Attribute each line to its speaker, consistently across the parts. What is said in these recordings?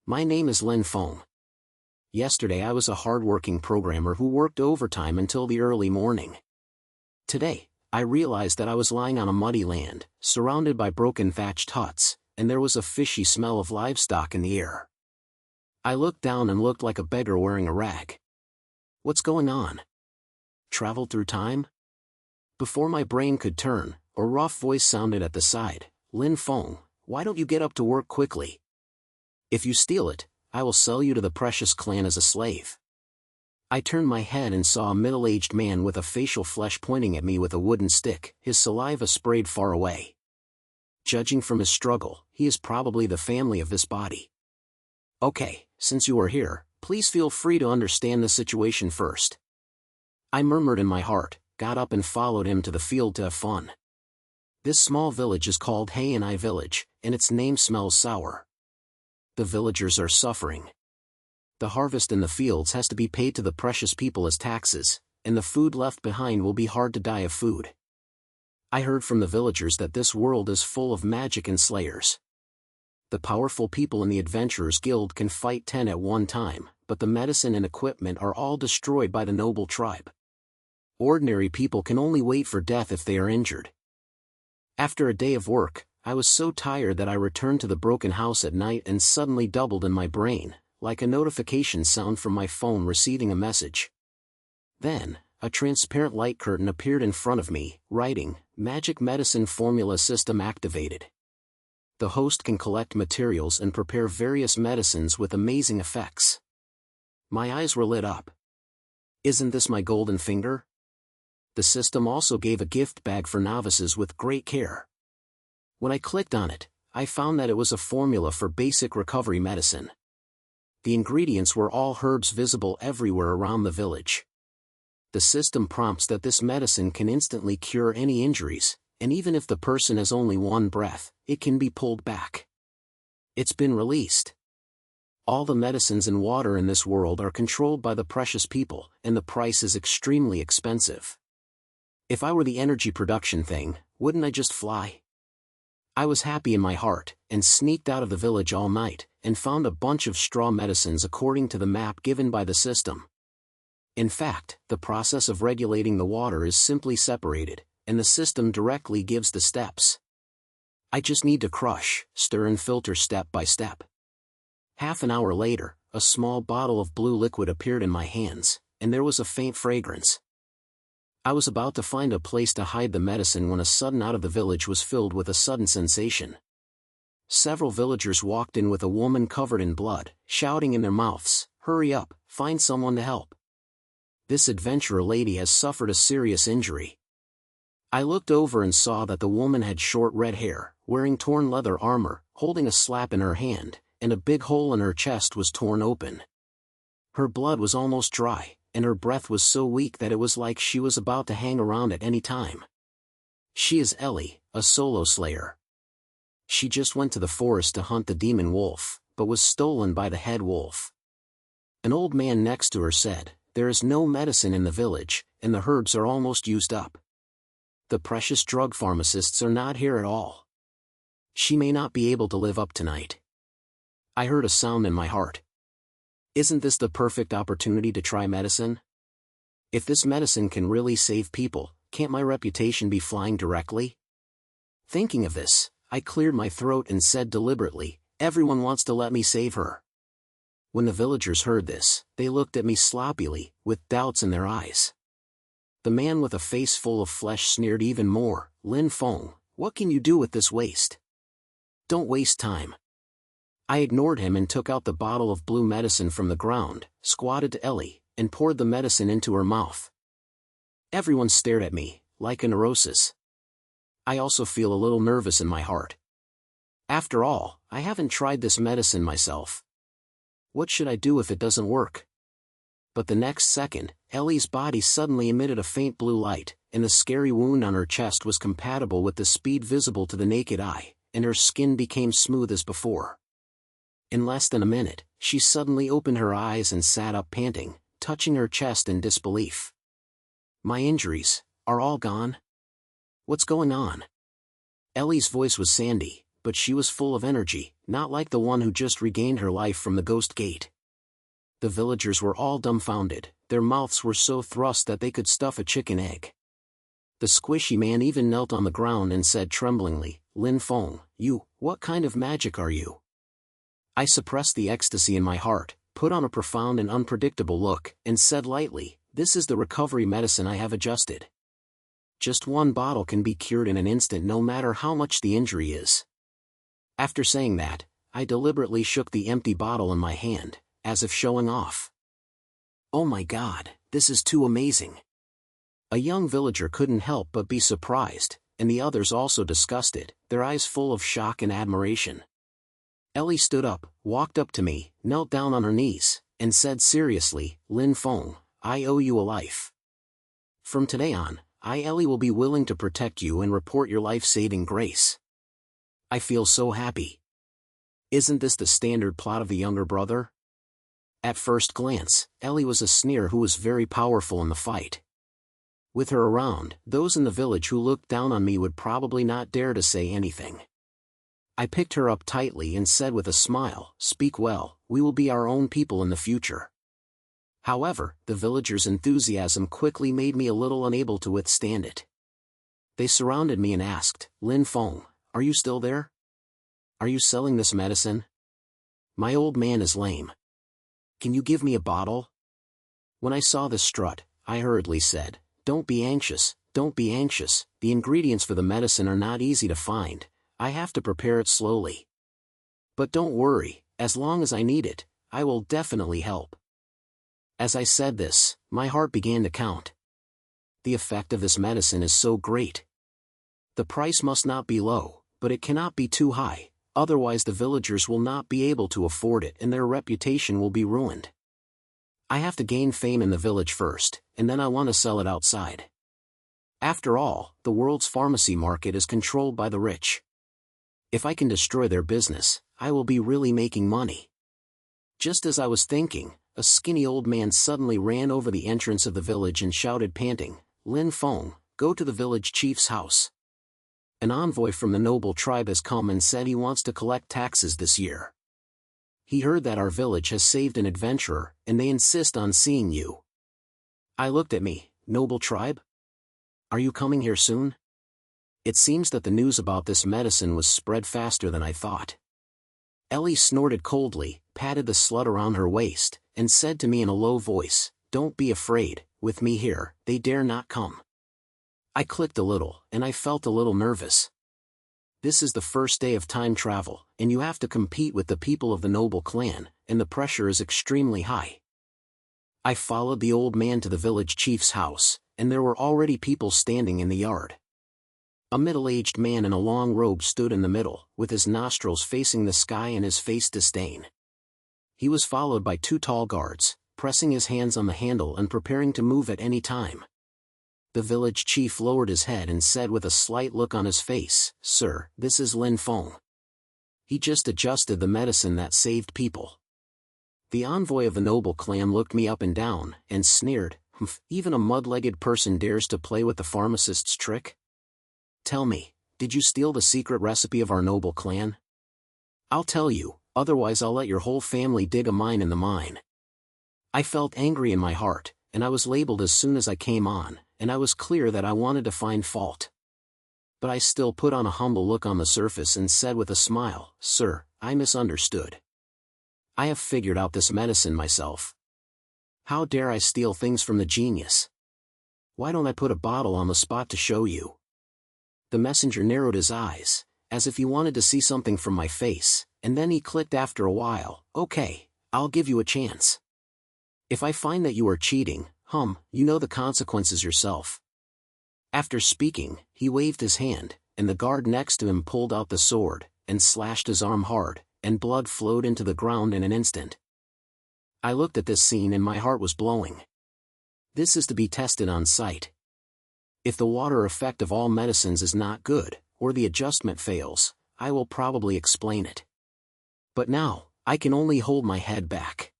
Speaker 1: My name is Lin Feng. Yesterday I was a hard-working programmer who worked overtime until the early morning. Today, I realized that I was lying on a muddy land, surrounded by broken thatched huts, and there was a fishy smell of livestock in the air. I looked down and looked like a beggar wearing a rag. What's going on? Traveled through time? Before my brain could turn, a rough voice sounded at the side. Lin Feng, why don't you get up to work quickly? If you steal it, I will sell you to the Precious Clan as a slave. I turned my head and saw a middle-aged man with a facial flesh pointing at me with a wooden stick, his saliva sprayed far away. Judging from his struggle, he is probably the family of this body. Okay, since you are here, please feel free to understand the situation first. I murmured in my heart, got up and followed him to the field to have fun. This small village is called Hai Village, and its name smells sour. The villagers are suffering. The harvest in the fields has to be paid to the precious people as taxes, and the food left behind will be hard to die of food. I heard from the villagers that this world is full of magic and slayers. The powerful people in the Adventurers Guild can fight 10 at one time, but the medicine and equipment are all destroyed by the noble tribe. Ordinary people can only wait for death if they are injured. After a day of work, I was so tired that I returned to the broken house at night and suddenly doubled in my brain, like a notification sound from my phone receiving a message. Then, a transparent light curtain appeared in front of me, writing, Magic Medicine Formula System activated. The host can collect materials and prepare various medicines with amazing effects. My eyes were lit up. Isn't this my golden finger? The system also gave a gift bag for novices with great care. When I clicked on it, I found that it was a formula for basic recovery medicine. The ingredients were all herbs visible everywhere around the village. The system prompts that this medicine can instantly cure any injuries, and even if the person has only one breath, it can be pulled back. It's been released. All the medicines and water in this world are controlled by the precious people, and the price is extremely expensive. If I were the energy production thing, wouldn't I just fly? I was happy in my heart, and sneaked out of the village all night, and found a bunch of straw medicines according to the map given by the system. In fact, the process of regulating the water is simply separated, and the system directly gives the steps. I just need to crush, stir and filter step by step. Half an hour later, a small bottle of blue liquid appeared in my hands, and there was a faint fragrance. I was about to find a place to hide the medicine when a sudden out of the village was filled with a sudden sensation. Several villagers walked in with a woman covered in blood, shouting in their mouths, "Hurry up, find someone to help. This adventurer lady has suffered a serious injury." I looked over and saw that the woman had short red hair, wearing torn leather armor, holding a slap in her hand, and a big hole in her chest was torn open. Her blood was almost dry, and her breath was so weak that it was like she was about to hang around at any time. She is Ellie, a solo slayer. She just went to the forest to hunt the demon wolf, but was stolen by the head wolf. An old man next to her said, "There is no medicine in the village, and the herbs are almost used up. The precious drug pharmacists are not here at all. She may not be able to live up tonight." I heard a sound in my heart. Isn't this the perfect opportunity to try medicine? If this medicine can really save people, can't my reputation be flying directly? Thinking of this, I cleared my throat and said deliberately, "Everyone wants to let me save her." When the villagers heard this, they looked at me sloppily, with doubts in their eyes. The man with a face full of flesh sneered even more, "Lin Feng, what can you do with this waste? Don't waste time." I ignored him and took out the bottle of blue medicine from the ground, squatted to Ellie, and poured the medicine into her mouth. Everyone stared at me, like a neurosis. I also feel a little nervous in my heart. After all, I haven't tried this medicine myself. What should I do if it doesn't work? But the next second, Ellie's body suddenly emitted a faint blue light, and the scary wound on her chest was compatible with the speed visible to the naked eye, and her skin became smooth as before. In less than a minute, she suddenly opened her eyes and sat up panting, touching her chest in disbelief. "My injuries are all gone? What's going on?" Ellie's voice was sandy, but she was full of energy, not like the one who just regained her life from the ghost gate. The villagers were all dumbfounded, their mouths were so thrust that they could stuff a chicken egg. The squishy man even knelt on the ground and said tremblingly, "Lin Feng, what kind of magic are you?" I suppressed the ecstasy in my heart, put on a profound and unpredictable look, and said lightly, "This is the recovery medicine I have adjusted. Just one bottle can be cured in an instant no matter how much the injury is." After saying that, I deliberately shook the empty bottle in my hand, as if showing off. "Oh my God, this is too amazing." A young villager couldn't help but be surprised, and the others also disgusted, their eyes full of shock and admiration. Ellie stood up, walked up to me, knelt down on her knees, and said seriously, "Lin Feng, I owe you a life. From today on, Ellie will be willing to protect you and report your life-saving grace. I feel so happy. Isn't this the standard plot of the younger brother?" At first glance, Ellie was a sneer who was very powerful in the fight. With her around, those in the village who looked down on me would probably not dare to say anything. I picked her up tightly and said with a smile, "Speak well, we will be our own people in the future." However, the villagers' enthusiasm quickly made me a little unable to withstand it. They surrounded me and asked, "Lin Feng, are you still there? Are you selling this medicine? My old man is lame. Can you give me a bottle?" When I saw the strut, I hurriedly said, don't be anxious, the ingredients for the medicine are not easy to find, I have to prepare it slowly. But don't worry, as long as I need it, I will definitely help." As I said this, my heart began to count. The effect of this medicine is so great. The price must not be low, but it cannot be too high, otherwise the villagers will not be able to afford it and their reputation will be ruined. I have to gain fame in the village first, and then I want to sell it outside. After all, the world's pharmacy market is controlled by the rich. If I can destroy their business, I will be really making money. Just as I was thinking, a skinny old man suddenly ran over the entrance of the village and shouted panting, "Lin Feng, go to the village chief's house. An envoy from the noble tribe has come and said he wants to collect taxes this year. He heard that our village has saved an adventurer, and they insist on seeing you." I looked at me, "Noble tribe? Are you coming here soon?" It seems that the news about this medicine was spread faster than I thought. Ellie snorted coldly, patted the slut around her waist, and said to me in a low voice, "Don't be afraid, with me here, they dare not come." I clicked a little, and I felt a little nervous. This is the first day of time travel, and you have to compete with the people of the noble clan, and the pressure is extremely high. I followed the old man to the village chief's house, and there were already people standing in the yard. A middle-aged man in a long robe stood in the middle, with his nostrils facing the sky and his face disdain. He was followed by two tall guards, pressing his hands on the handle and preparing to move at any time. The village chief lowered his head and said with a slight look on his face, "Sir, this is Lin Feng. He just adjusted the medicine that saved people." The envoy of the noble clan looked me up and down, and sneered, "Humph, even a mud-legged person dares to play with the pharmacist's trick? Tell me, did you steal the secret recipe of our noble clan? I'll tell you, otherwise I'll let your whole family dig a mine in the mine." I felt angry in my heart, and I was labeled as soon as I came on, and I was clear that I wanted to find fault. But I still put on a humble look on the surface and said with a smile, "Sir, I misunderstood. I have figured out this medicine myself. How dare I steal things from the genius? Why don't I put a bottle on the spot to show you?" The messenger narrowed his eyes, as if he wanted to see something from my face, and then he clicked after a while, "Okay, I'll give you a chance. If I find that you are cheating, you know the consequences yourself." After speaking, he waved his hand, and the guard next to him pulled out the sword, and slashed his arm hard, and blood flowed into the ground in an instant. I looked at this scene and my heart was blowing. This is to be tested on sight. If the water effect of all medicines is not good, or the adjustment fails, I will probably explain it. But now, I can only hold my head back.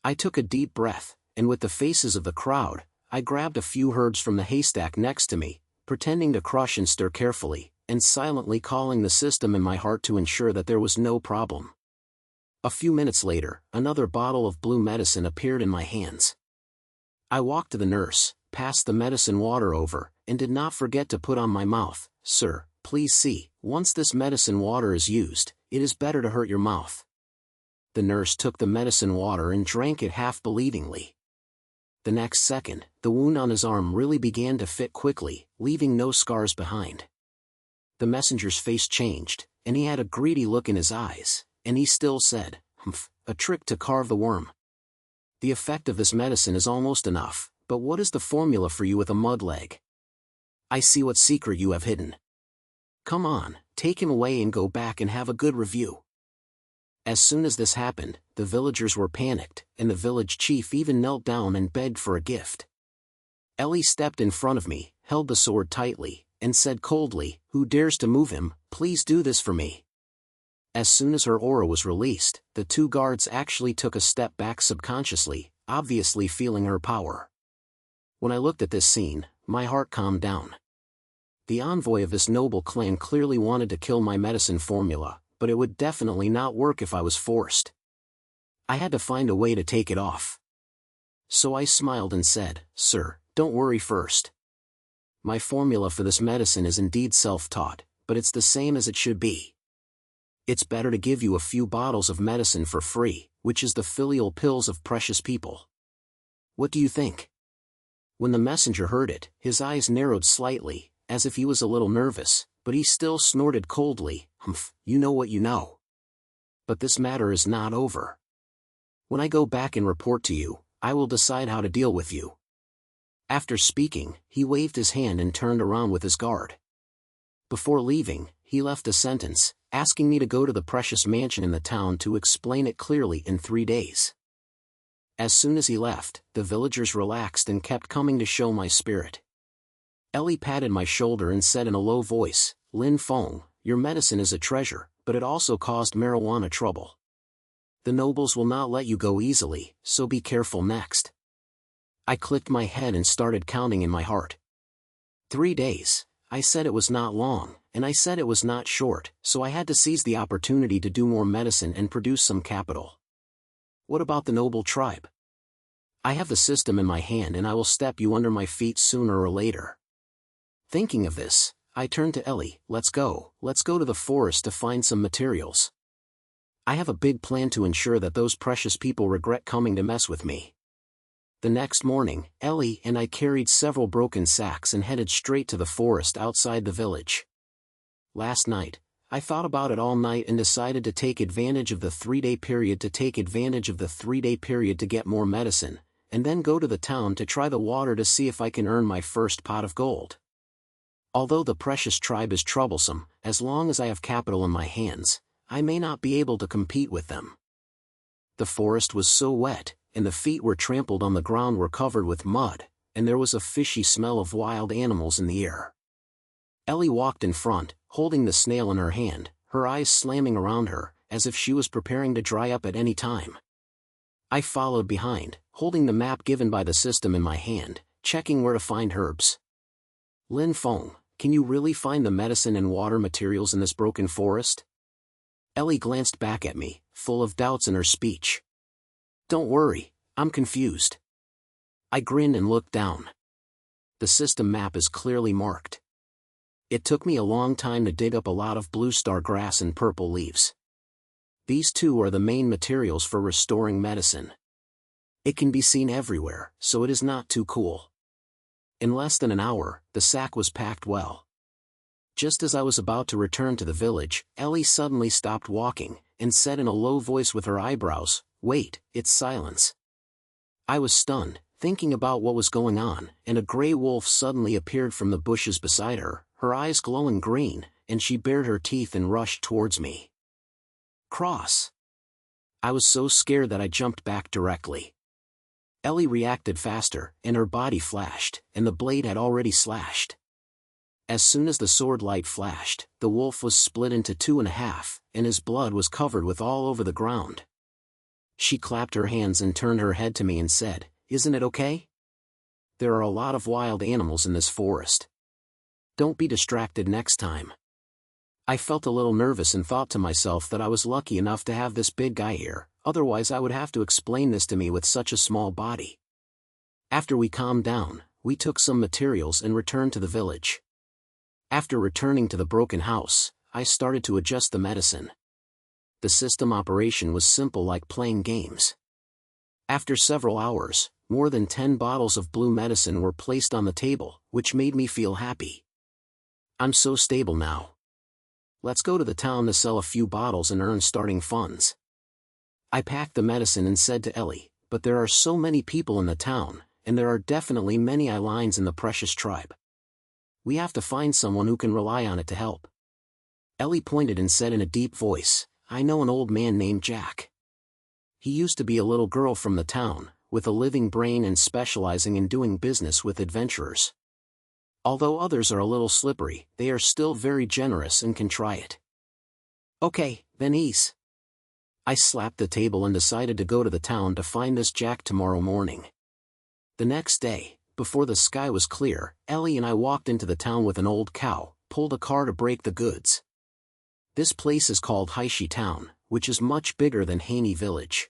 Speaker 1: I took a deep breath, and with the faces of the crowd, I grabbed a few herbs from the haystack next to me, pretending to crush and stir carefully, and silently calling the system in my heart to ensure that there was no problem. A few minutes later, another bottle of blue medicine appeared in my hands. I walked to the nurse, passed the medicine water over, and did not forget to put on my mouth. "Sir, please see, once this medicine water is used, it is better to hurt your mouth." The nurse took the medicine water and drank it half believingly. The next second, the wound on his arm really began to fit quickly, leaving no scars behind. The messenger's face changed, and he had a greedy look in his eyes, and he still said, "Humph, a trick to carve the worm. The effect of this medicine is almost enough, but what is the formula for you with a mud leg? I see what secret you have hidden. Come on, take him away and go back and have a good review." As soon as this happened, the villagers were panicked, and the village chief even knelt down and begged for a gift. Ellie stepped in front of me, held the sword tightly, and said coldly, "Who dares to move him? Please do this for me." As soon as her aura was released, the two guards actually took a step back subconsciously, obviously feeling her power. When I looked at this scene, my heart calmed down. The envoy of this noble clan clearly wanted to kill my medicine formula, but it would definitely not work if I was forced. I had to find a way to take it off. So I smiled and said, "Sir, don't worry first. My formula for this medicine is indeed self-taught, but it's the same as it should be. It's better to give you a few bottles of medicine for free, which is the filial pills of precious people. What do you think?" When the messenger heard it, his eyes narrowed slightly, as if he was a little nervous, but he still snorted coldly, "Humph, you know what you know. But this matter is not over. When I go back and report to you, I will decide how to deal with you." After speaking, he waved his hand and turned around with his guard. Before leaving, he left a sentence, asking me to go to the precious mansion in the town to explain it clearly in 3 days. As soon as he left, the villagers relaxed and kept coming to show my spirit. Ellie patted my shoulder and said in a low voice, "Lin Feng, your medicine is a treasure, but it also caused marijuana trouble. The nobles will not let you go easily, so be careful next." I clicked my head and started counting in my heart. 3 days. I said it was not long, and I said it was not short, so I had to seize the opportunity to do more medicine and produce some capital. What about the noble tribe? I have the system in my hand and I will step you under my feet sooner or later. Thinking of this, I turned to Ellie, let's go to the forest to find some materials. I have a big plan to ensure that those precious people regret coming to mess with me." The next morning, Ellie and I carried several broken sacks and headed straight to the forest outside the village. Last night, I thought about it all night and decided to take advantage of the 3-day period to get more medicine, and then go to the town to try the water to see if I can earn my first pot of gold. Although the precious tribe is troublesome, as long as I have capital in my hands, I may not be able to compete with them. The forest was so wet, and the feet were trampled on the ground were covered with mud, and there was a fishy smell of wild animals in the air. Ellie walked in front, holding the snail in her hand, her eyes slamming around her, as if she was preparing to dry up at any time. I followed behind, holding the map given by the system in my hand, checking where to find herbs. "Lin Feng, can you really find the medicine and water materials in this broken forest?" Ellie glanced back at me, full of doubts in her speech. "Don't worry, I'm confused." I grinned and looked down. The system map is clearly marked. It took me a long time to dig up a lot of blue star grass and purple leaves. These two are the main materials for restoring medicine. It can be seen everywhere, so it is not too cool. In less than an hour, the sack was packed well. Just as I was about to return to the village, Ellie suddenly stopped walking, and said in a low voice with her eyebrows, "Wait, it's silence." I was stunned, thinking about what was going on, and a gray wolf suddenly appeared from the bushes beside her, her eyes glowing green, and she bared her teeth and rushed towards me. Cross. I was so scared that I jumped back directly. Ellie reacted faster, and her body flashed, and the blade had already slashed. As soon as the sword light flashed, the wolf was split into 2.5, and his blood was covered with all over the ground. She clapped her hands and turned her head to me and said, "Isn't it okay? There are a lot of wild animals in this forest. Don't be distracted next time." I felt a little nervous and thought to myself that I was lucky enough to have this big guy here, otherwise I would have to explain this to me with such a small body. After we calmed down, we took some materials and returned to the village. After returning to the broken house, I started to adjust the medicine. The system operation was simple like playing games. After several hours, more than 10 bottles of blue medicine were placed on the table, which made me feel happy. I'm so stable now. Let's go to the town to sell a few bottles and earn starting funds. I packed the medicine and said to Ellie, but there are so many people in the town, and there are definitely many lines in the precious tribe. We have to find someone who can rely on it to help. Ellie pointed and said in a deep voice, I know an old man named Jack. He used to be a little girl from the town, with a living brain and specializing in doing business with adventurers. Although others are a little slippery, they are still very generous and can try it. Okay, then ease. I slapped the table and decided to go to the town to find this Jack tomorrow morning. The next day, before the sky was clear, Ellie and I walked into the town with an old cow, pulled a car to break the goods. This place is called Haishi Town, which is much bigger than Haney Village.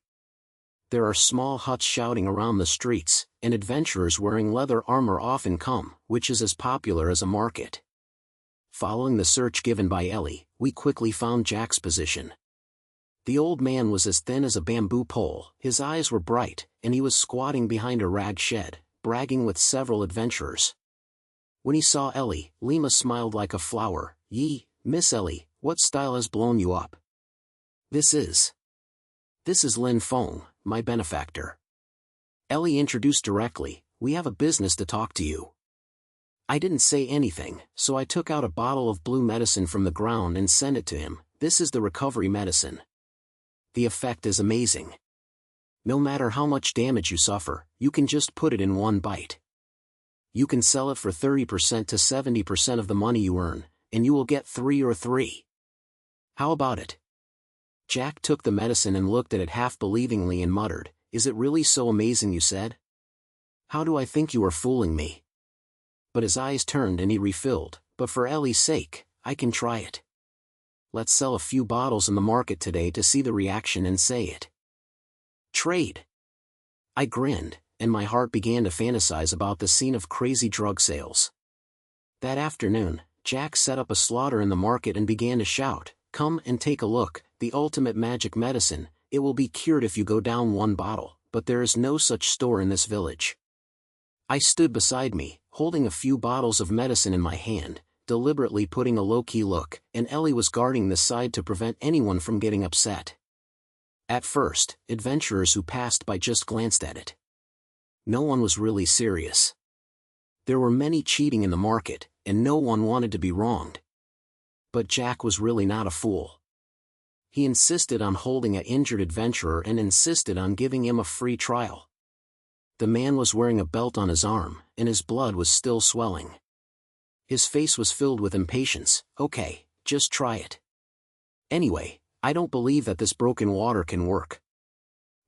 Speaker 1: There are small huts shouting around the streets, and adventurers wearing leather armor often come, which is as popular as a market. Following the search given by Ellie, we quickly found Jack's position. The old man was as thin as a bamboo pole, his eyes were bright, and he was squatting behind a rag shed, bragging with several adventurers. When he saw Ellie, Lima smiled like a flower. Yee, Miss Ellie, what style has blown you up? This is Lin Feng, my benefactor. Ellie introduced directly, we have a business to talk to you. I didn't say anything, so I took out a bottle of blue medicine from the ground and sent it to him. This is the recovery medicine. The effect is amazing. No matter how much damage you suffer, you can just put it in one bite. You can sell it for 30% to 70% of the money you earn, and you will get 3 or 3. How about it? Jack took the medicine and looked at it half-believingly and muttered, is it really so amazing you said? How do I think you are fooling me? But his eyes turned and he refilled, but for Ellie's sake, I can try it. Let's sell a few bottles in the market today to see the reaction and say it. Trade. I grinned, and my heart began to fantasize about the scene of crazy drug sales. That afternoon, Jack set up a slaughter in the market and began to shout, come and take a look, the ultimate magic medicine, it will be cured if you go down 1 bottle, but there is no such store in this village. I stood beside me, holding a few bottles of medicine in my hand, deliberately putting a low-key look, and Ellie was guarding the side to prevent anyone from getting upset. At first, adventurers who passed by just glanced at it. No one was really serious. There were many cheating in the market, and no one wanted to be wronged. But Jack was really not a fool. He insisted on holding an injured adventurer and insisted on giving him a free trial. The man was wearing a belt on his arm, and his blood was still swelling. His face was filled with impatience. Okay, just try it. Anyway, I don't believe that this broken water can work.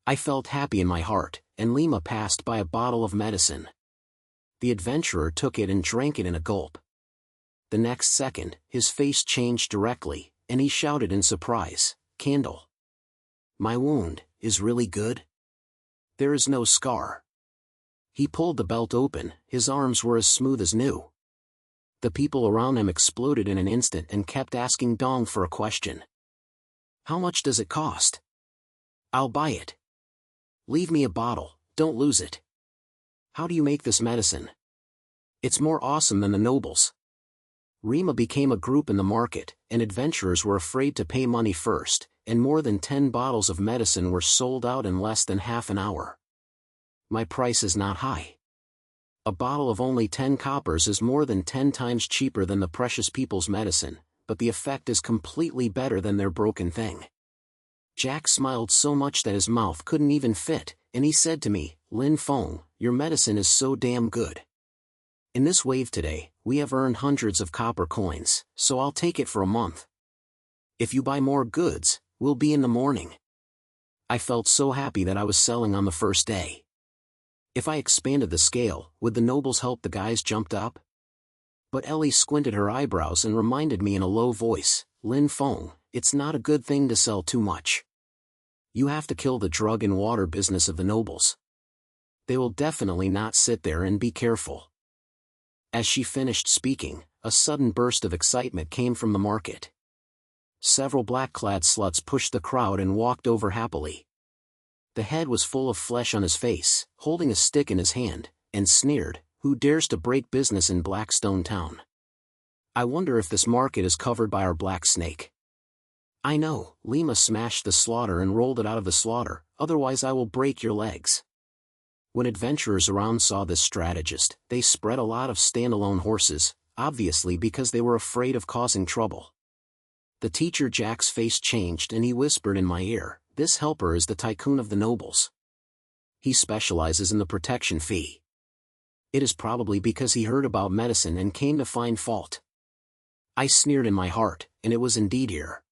Speaker 1: I felt happy in my heart, and Lima passed by a bottle of medicine. The adventurer took it and drank it in a gulp. The next second, his face changed directly, and he shouted in surprise, Candle. My wound is really good? There is no scar. He pulled the belt open, his arms were as smooth as new. The people around him exploded in an instant and kept asking Dong for a question. How much does it cost? I'll buy it. Leave me a bottle, don't lose it. How do you make this medicine? It's more awesome than the nobles. Rima became a group in the market, and adventurers were afraid to pay money first, and more than 10 bottles of medicine were sold out in less than half an hour. My price is not high. A bottle of only 10 coppers is more than 10 times cheaper than the precious people's medicine, but the effect is completely better than their broken thing. Jack smiled so much that his mouth couldn't even fit, and he said to me, Lin Feng, your medicine is so damn good. In this wave today, we have earned hundreds of copper coins, so I'll take it for a month. If you buy more goods, we'll be in the morning. I felt so happy that I was selling on the first day. If I expanded the scale, would the nobles help? The guys jumped up. But Ellie squinted her eyebrows and reminded me in a low voice, Lin Feng, it's not a good thing to sell too much. You have to kill the drug and water business of the nobles. They will definitely not sit there and be careful. As she finished speaking, a sudden burst of excitement came from the market. Several black-clad sluts pushed the crowd and walked over happily. The head was full of flesh on his face, holding a stick in his hand, and sneered, "Who dares to break business in Blackstone Town? I wonder if this market is covered by our black snake." "I know," Lima smashed the slaughter and rolled it out of the slaughter, "otherwise I will break your legs." When adventurers around saw this strategist, they spread a lot of standalone horses, obviously because they were afraid of causing trouble. The teacher Jack's face changed and he whispered in my ear, "This helper is the tycoon of the nobles. He specializes in the protection fee." It is probably because he heard about medicine and came to find fault. I sneered in my heart, and it was indeed here.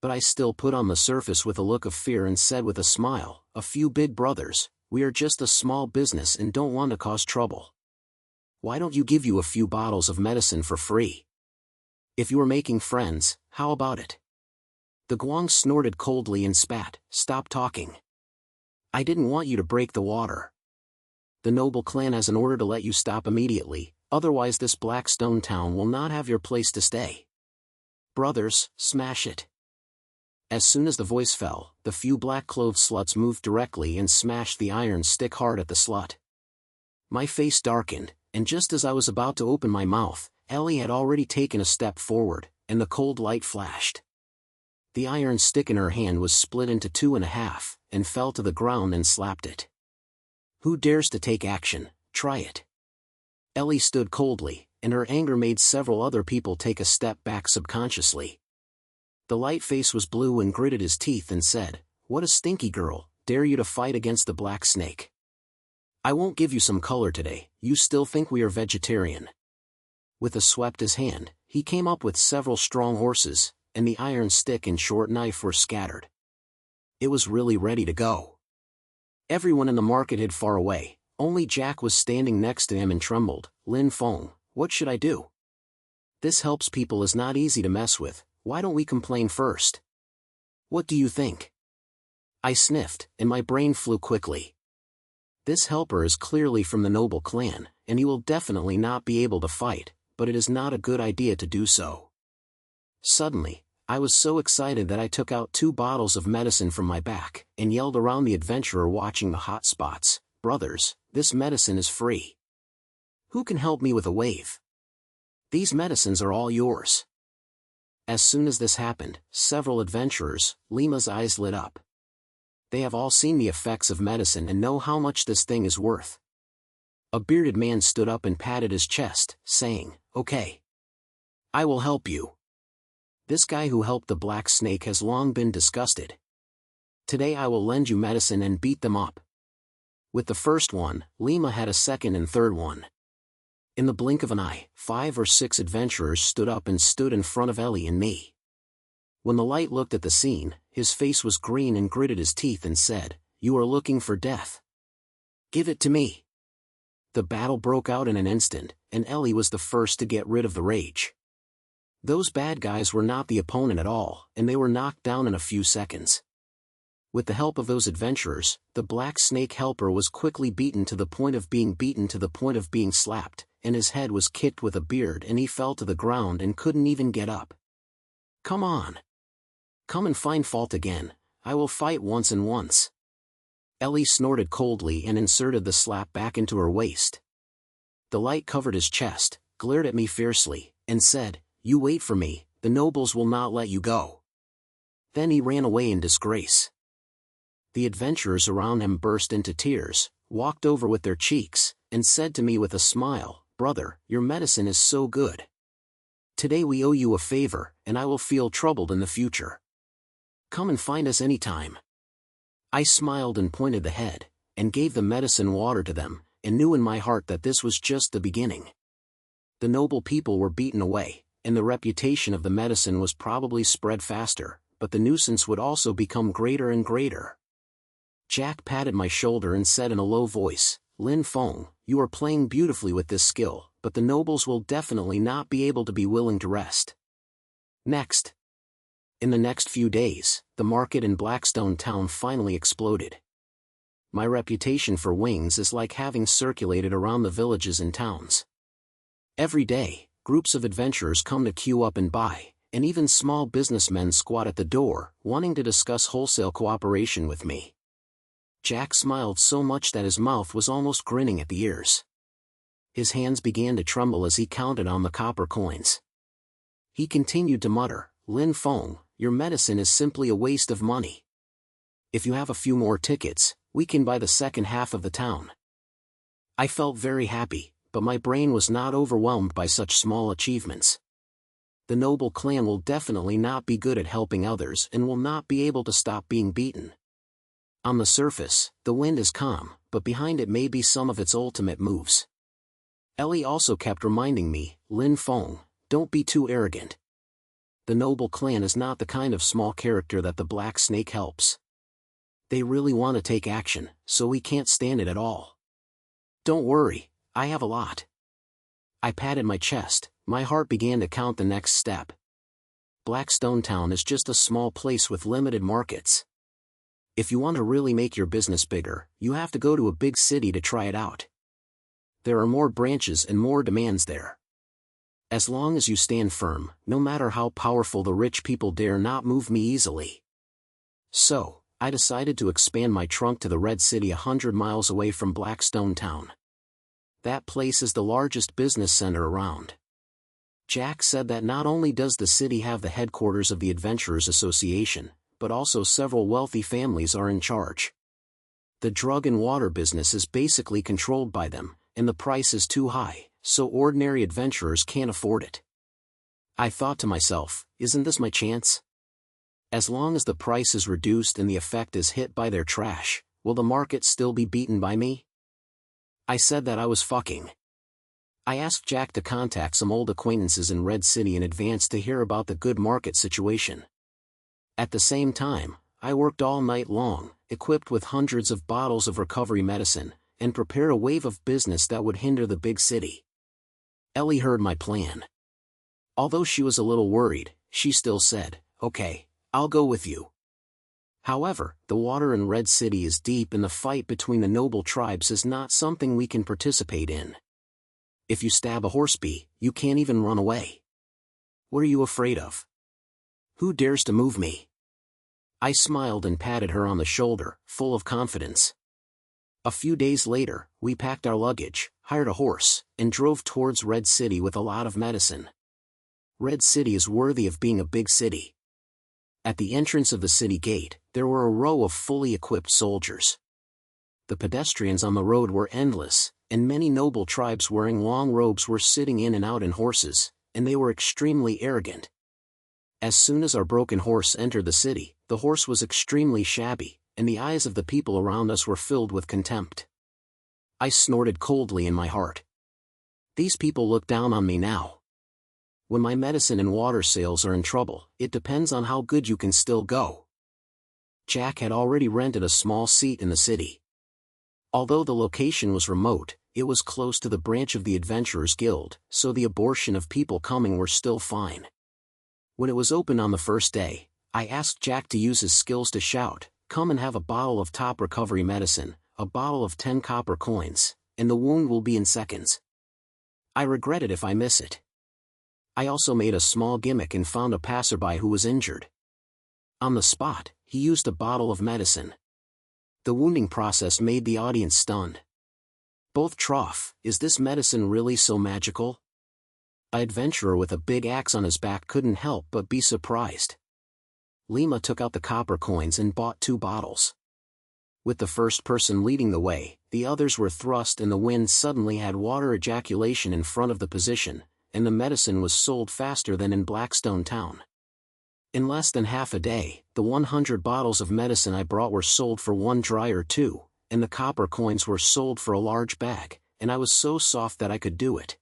Speaker 1: But I still put on the surface with a look of fear and said with a smile, "A few big brothers, we are just a small business and don't want to cause trouble. Why don't you give you a few bottles of medicine for free? If you are making friends, how about it?" The Guang snorted coldly and spat, "Stop talking. I didn't want you to break the water. The noble clan has an order to let you stop immediately, otherwise this Blackstone town will not have your place to stay. Brothers, smash it." As soon as the voice fell, the few black-clothed sluts moved directly and smashed the iron stick hard at the slut. My face darkened, and just as I was about to open my mouth, Ellie had already taken a step forward, and the cold light flashed. The iron stick in her hand was split into 2.5, and fell to the ground and slapped it. "Who dares to take action? Try it." Ellie stood coldly, and her anger made several other people take a step back subconsciously. The light face was blue and gritted his teeth and said, "What a stinky girl, dare you to fight against the black snake? I won't give you some color today, you still think we are vegetarian." With a swept his hand, he came up with several strong horses, and the iron stick and short knife were scattered. It was really ready to go. Everyone in the market hid far away, only Jack was standing next to him and trembled. "Lin Feng, what should I do? This helps people is not easy to mess with, why don't we complain first? What do you think?" I sniffed, and my brain flew quickly. This helper is clearly from the noble clan, and he will definitely not be able to fight, but it is not a good idea to do so. Suddenly, I was so excited that I took out 2 bottles of medicine from my back, and yelled around the adventurer watching the hot spots, "Brothers, this medicine is free. Who can help me with a wave? These medicines are all yours." As soon as this happened, several adventurers, Lima's eyes lit up. They have all seen the effects of medicine and know how much this thing is worth. A bearded man stood up and patted his chest, saying, "Okay. I will help you. This guy who helped the black snake has long been disgusted. Today I will lend you medicine and beat them up." With the first one, Lima had a second and third one. In the blink of an eye, 5 or 6 adventurers stood up and stood in front of Ellie and me. When the light looked at the scene, his face was green and gritted his teeth and said, "You are looking for death. Give it to me." The battle broke out in an instant, and Ellie was the first to get rid of the rage. Those bad guys were not the opponent at all, and they were knocked down in a few seconds. With the help of those adventurers, the black snake helper was quickly beaten to the point of being slapped, and his head was kicked with a beard and he fell to the ground and couldn't even get up. "Come on. Come and find fault again, I will fight once and once." Ellie snorted coldly and inserted the slap back into her waist. The light covered his chest, glared at me fiercely, and said, "You wait for me, the nobles will not let you go." Then he ran away in disgrace. The adventurers around him burst into tears, walked over with their cheeks, and said to me with a smile, "Brother, your medicine is so good. Today we owe you a favor, and I will feel troubled in the future. Come and find us any time." I smiled and pointed the head, and gave the medicine water to them, and knew in my heart that this was just the beginning. The noble people were beaten away, and the reputation of the medicine was probably spread faster, but the nuisance would also become greater and greater. Jack patted my shoulder and said in a low voice, "Lin Feng, you are playing beautifully with this skill, but the nobles will definitely not be able to be willing to rest." Next. In the next few days, the market in Blackstone Town finally exploded. My reputation for wings is like having circulated around the villages and towns. Every day, groups of adventurers come to queue up and buy, and even small businessmen squat at the door, wanting to discuss wholesale cooperation with me. Jack smiled so much that his mouth was almost grinning at the ears. His hands began to tremble as he counted on the copper coins. He continued to mutter, "Lin Feng, your medicine is simply a waste of money. If you have a few more tickets, we can buy the second half of the town." I felt very happy, but my brain was not overwhelmed by such small achievements. The noble clan will definitely not be good at helping others and will not be able to stop being beaten. On the surface, the wind is calm, but behind it may be some of its ultimate moves. Ellie also kept reminding me, "Lin Feng, don't be too arrogant. The noble clan is not the kind of small character that the Black Snake helps. They really want to take action, so we can't stand it at all. Don't worry, I have a lot." I patted my chest, my heart began to count the next step. Blackstone Town is just a small place with limited markets. If you want to really make your business bigger, you have to go to a big city to try it out. There are more branches and more demands there. As long as you stand firm, no matter how powerful the rich people dare not move me easily. So, I decided to expand my trunk to the Red City 100 miles away from Blackstone Town. That place is the largest business center around. Jack said that not only does the city have the headquarters of the Adventurers Association, but also several wealthy families are in charge. The drug and water business is basically controlled by them, and the price is too high, so ordinary adventurers can't afford it. I thought to myself, isn't this my chance? As long as the price is reduced and the effect is hit by their trash, will the market still be beaten by me? I said that I was fucking. I asked Jack to contact some old acquaintances in Red City in advance to hear about the good market situation. At the same time, I worked all night long, equipped with hundreds of bottles of recovery medicine, and prepared a wave of business that would hinder the big city. Ellie heard my plan. Although she was a little worried, she still said, "Okay, I'll go with you." However, the water in Red City is deep and the fight between the noble tribes is not something we can participate in. If you stab a horse bee, you can't even run away. What are you afraid of? Who dares to move me? I smiled and patted her on the shoulder, full of confidence. A few days later, we packed our luggage, hired a horse, and drove towards Red City with a lot of medicine. Red City is worthy of being a big city. At the entrance of the city gate, there were a row of fully equipped soldiers. The pedestrians on the road were endless, and many noble tribes wearing long robes were sitting in and out in horses, and they were extremely arrogant. As soon as our broken horse entered the city, the horse was extremely shabby, and the eyes of the people around us were filled with contempt. I snorted coldly in my heart. These people look down on me now. When my medicine and water sales are in trouble, it depends on how good you can still go. Jack had already rented a small seat in the city. Although the location was remote, it was close to the branch of the Adventurers Guild, so the abortion of people coming were still fine. When it was open on the first day, I asked Jack to use his skills to shout, "Come and have a bottle of top recovery medicine, a bottle of 10 copper coins, and the wound will be in seconds. I regret it if I miss it." I also made a small gimmick and found a passerby who was injured. On the spot, he used a bottle of medicine. The wounding process made the audience stunned. Both trough, is this medicine really so magical? An adventurer with a big axe on his back couldn't help but be surprised. Lima took out the copper coins and bought 2 bottles. With the first person leading the way, the others were thrust and the wind suddenly had water ejaculation in front of the position, and the medicine was sold faster than in Blackstone Town. In less than half a day, the 100 bottles of medicine I brought were sold for 1 dry or 2, and the copper coins were sold for a large bag, and I was so soft that I could do it.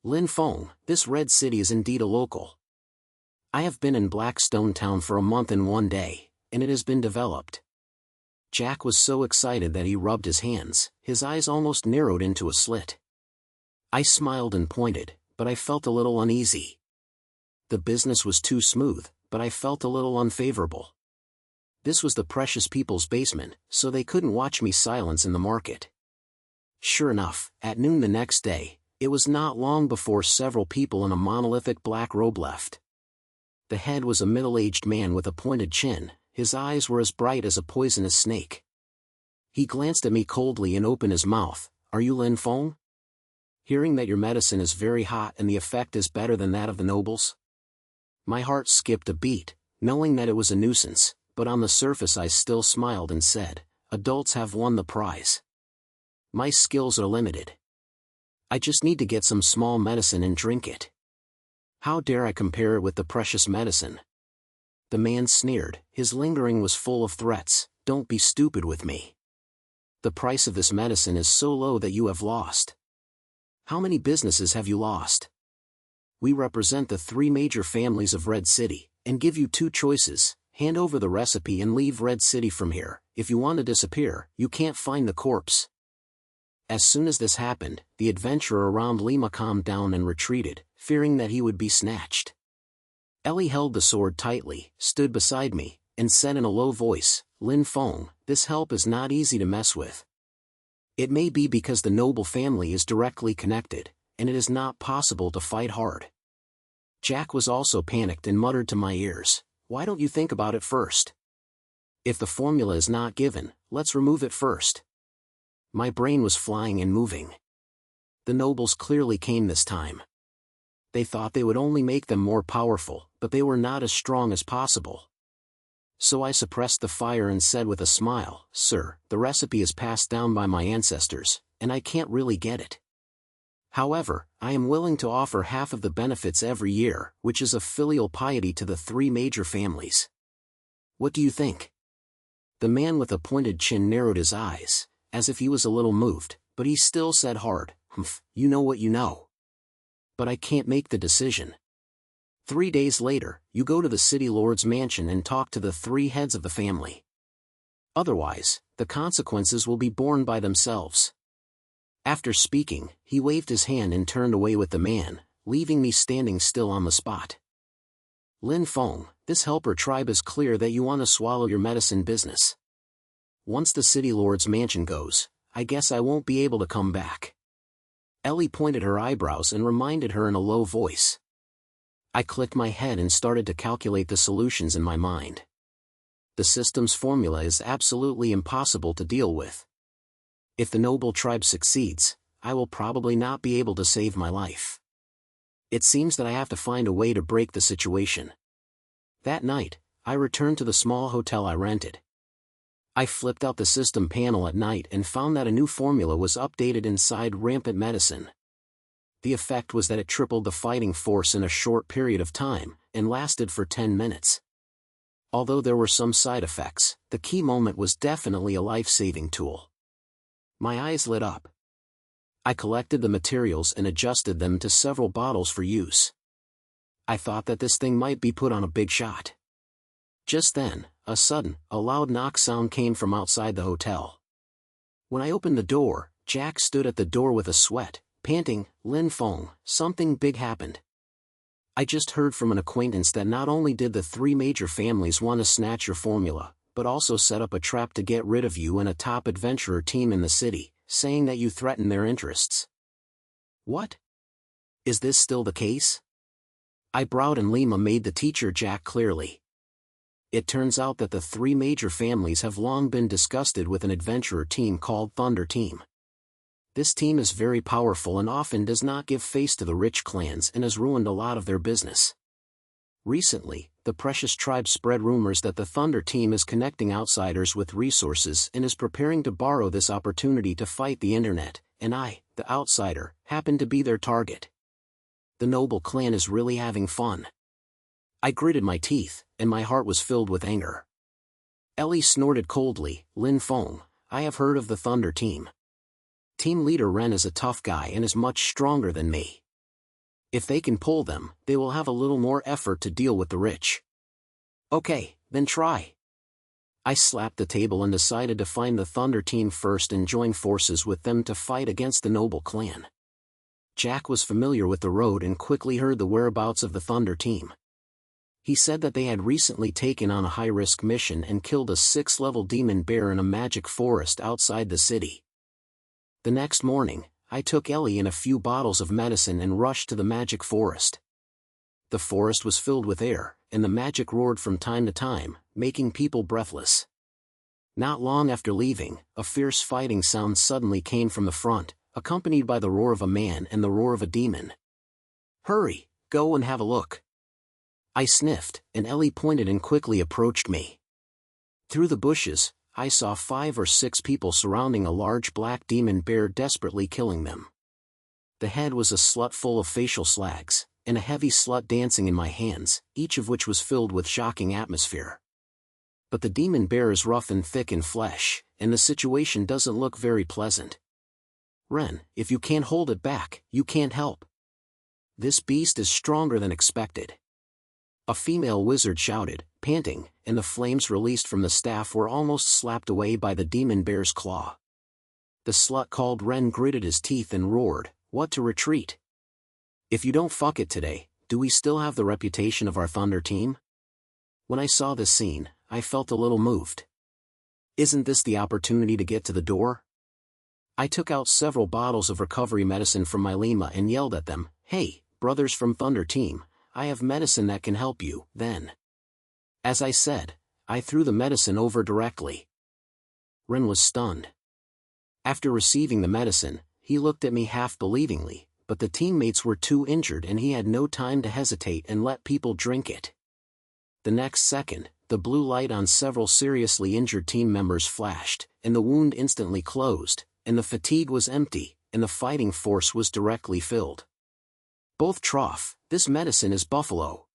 Speaker 1: Lin Feng, this Red City is indeed a local. I have been in Blackstone Town for a month and 1 day, and it has been developed. Jack was so excited that he rubbed his hands, his eyes almost narrowed into a slit. I smiled and pointed, but I felt a little uneasy. The business was too smooth, but I felt a little unfavorable. This was the precious people's basement, so they couldn't watch me silence in the market. Sure enough, at noon the next day, it was not long before several people in a monolithic black robe left. The head was a middle-aged man with a pointed chin, his eyes were as bright as a poisonous snake. He glanced at me coldly and opened his mouth. "Are you Lin Feng? Hearing that your medicine is very hot and the effect is better than that of the nobles?" My heart skipped a beat, knowing that it was a nuisance, but on the surface I still smiled and said, "Adults have won the prize. My skills are limited. I just need to get some small medicine and drink it. How dare I compare it with the precious medicine?" The man sneered, his lingering was full of threats. "Don't be stupid with me. The price of this medicine is so low that you have lost. How many businesses have you lost? We represent the 3 major families of Red City, and give you 2 choices, hand over the recipe and leave Red City from here. If you want to disappear, you can't find the corpse." As soon as this happened, the adventurer around Lima calmed down and retreated, fearing that he would be snatched. Ellie held the sword tightly, stood beside me, and said in a low voice, "Lin Feng, this help is not easy to mess with. It may be because the noble family is directly connected, and it is not possible to fight hard." Jack was also panicked and muttered to my ears, "Why don't you think about it first? If the formula is not given, let's remove it first." My brain was flying and moving. The nobles clearly came this time. They thought they would only make them more powerful, but they were not as strong as possible. So I suppressed the fire and said with a smile, "Sir, the recipe is passed down by my ancestors, and I can't really get it. However, I am willing to offer half of the benefits every year, which is a filial piety to the 3 major families. What do you think?" The man with a pointed chin narrowed his eyes, as if he was a little moved, but he still said hard, "Humph, you know what you know. But I can't make the decision. 3 days later, you go to the city lord's mansion and talk to the 3 heads of the family. Otherwise, the consequences will be borne by themselves." After speaking, he waved his hand and turned away with the man, leaving me standing still on the spot. "Lin Feng, this helper tribe is clear that you want to swallow your medicine business. Once the city lord's mansion goes, I guess I won't be able to come back." Ellie pointed her eyebrows and reminded her in a low voice. I clicked my head and started to calculate the solutions in my mind. The system's formula is absolutely impossible to deal with. If the noble tribe succeeds, I will probably not be able to save my life. It seems that I have to find a way to break the situation. That night, I returned to the small hotel I rented. I flipped out the system panel at night and found that a new formula was updated inside Rampant Medicine. The effect was that it tripled the fighting force in a short period of time, and lasted for 10 minutes. Although there were some side effects, the key moment was definitely a life-saving tool. My eyes lit up. I collected the materials and adjusted them to several bottles for use. I thought that this thing might be put on a big shot. Just then, a loud knock sound came from outside the hotel. When I opened the door, Jack stood at the door with a sweat, panting, "Lin Feng, something big happened. I just heard from an acquaintance that not only did the 3 major families want to snatch your formula, but also set up a trap to get rid of you and a top adventurer team in the city, saying that you threaten their interests." "What? Is this still the case?" I bowed and Lima made the teacher Jack clearly. It turns out that the 3 major families have long been disgusted with an adventurer team called Thunder Team. This team is very powerful and often does not give face to the rich clans and has ruined a lot of their business. Recently, the Precious Tribe spread rumors that the Thunder Team is connecting outsiders with resources and is preparing to borrow this opportunity to fight the internet, and I, the outsider, happen to be their target. The noble clan is really having fun. I gritted my teeth, and my heart was filled with anger. Ellie snorted coldly, "Lin Feng, I have heard of the Thunder Team. Team leader Ren is a tough guy and is much stronger than me. If they can pull them, they will have a little more effort to deal with the rich." "Okay, then try." I slapped the table and decided to find the Thunder Team first and join forces with them to fight against the noble clan. Jack was familiar with the road and quickly heard the whereabouts of the Thunder Team. He said that they had recently taken on a high-risk mission and killed a 6-level demon bear in a magic forest outside the city. The next morning, I took Ellie and a few bottles of medicine and rushed to the magic forest. The forest was filled with air, and the magic roared from time to time, making people breathless. Not long after leaving, a fierce fighting sound suddenly came from the front, accompanied by the roar of a man and the roar of a demon. "Hurry, go and have a look." I sniffed, and Ellie pointed and quickly approached me. Through the bushes, I saw 5 or 6 people surrounding a large black demon bear, desperately killing them. The head was a slut full of facial slags, and a heavy slut dancing in my hands, each of which was filled with shocking atmosphere. But the demon bear is rough and thick in flesh, and the situation doesn't look very pleasant. "Ren, if you can't hold it back, you can't help. This beast is stronger than expected," a female wizard shouted, panting, and the flames released from the staff were almost slapped away by the demon bear's claw. The slut called Ren gritted his teeth and roared, "What, to retreat? If you don't fuck it today, do we still have the reputation of our Thunder team?" When I saw this scene, I felt a little moved. Isn't this the opportunity to get to the door? I took out several bottles of recovery medicine from my Lima and yelled at them, "Hey, brothers from Thunder team, I have medicine that can help you." Then, as I said, I threw the medicine over directly. Ren was stunned. After receiving the medicine, he looked at me half-believingly, but the teammates were too injured and he had no time to hesitate and let people drink it. The next second, the blue light on several seriously injured team members flashed, and the wound instantly closed, and the fatigue was empty, and the fighting force was directly filled. "Both trough, this medicine is buffalo."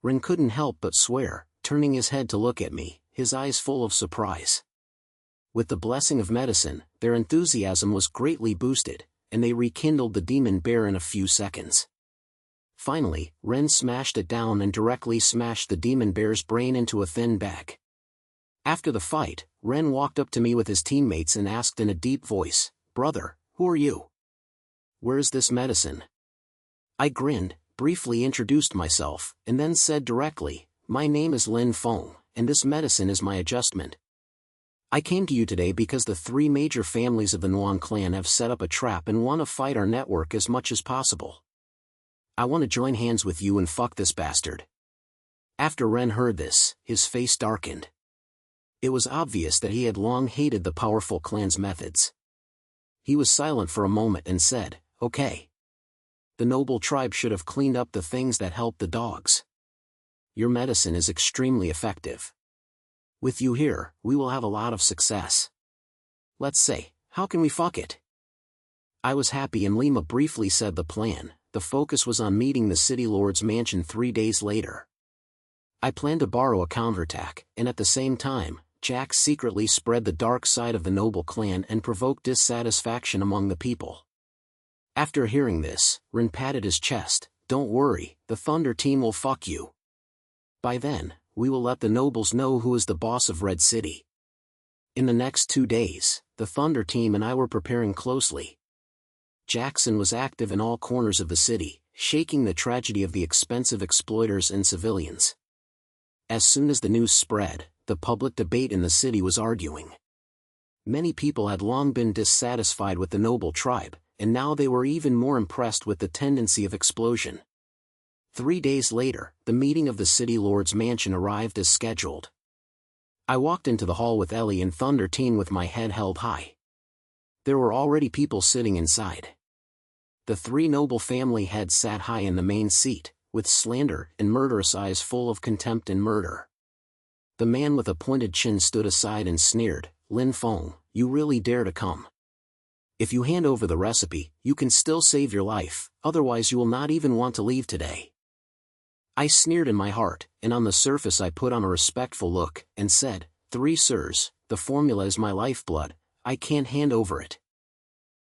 Speaker 1: Ren couldn't help but swear, turning his head to look at me, his eyes full of surprise. With the blessing of medicine, their enthusiasm was greatly boosted, and they rekindled the demon bear in a few seconds. Finally, Ren smashed it down and directly smashed the demon bear's brain into a thin bag. After the fight, Ren walked up to me with his teammates and asked in a deep voice, "Brother, who are you? Where is this medicine?" I grinned, briefly introduced myself, and then said directly, "My name is Lin Feng, and this medicine is my adjustment. I came to you today because the 3 major families of the Nuan clan have set up a trap and want to fight our network as much as possible. I want to join hands with you and fuck this bastard." After Ren heard this, his face darkened. It was obvious that he had long hated the powerful clan's methods. He was silent for a moment and said, "Okay. The noble tribe should have cleaned up the things that helped the dogs. Your medicine is extremely effective. With you here, we will have a lot of success. Let's say, how can we fuck it?" I was happy and Lima briefly said the plan. The focus was on meeting the city lord's mansion 3 days later. I planned to borrow a counterattack, and at the same time, Jack secretly spread the dark side of the noble clan and provoked dissatisfaction among the people. After hearing this, Ren patted his chest, "Don't worry, the Thunder team will fuck you. By then, we will let the nobles know who is the boss of Red City." In the next 2 days, the Thunder team and I were preparing closely. Jackson was active in all corners of the city, shaking the tragedy of the expensive exploiters and civilians. As soon as the news spread, the public debate in the city was arguing. Many people had long been dissatisfied with the noble tribe, and now they were even more impressed with the tendency of explosion. 3 days later, the meeting of the city lord's mansion arrived as scheduled. I walked into the hall with Ellie and Thunder Team with my head held high. There were already people sitting inside. The 3 noble family heads sat high in the main seat, with slander and murderous eyes full of contempt and murder. The man with a pointed chin stood aside and sneered, "Lin Feng, you really dare to come? If you hand over the recipe, you can still save your life, otherwise you will not even want to leave today." I sneered in my heart, and on the surface I put on a respectful look, and said, "3 sirs, the formula is my lifeblood, I can't hand over it.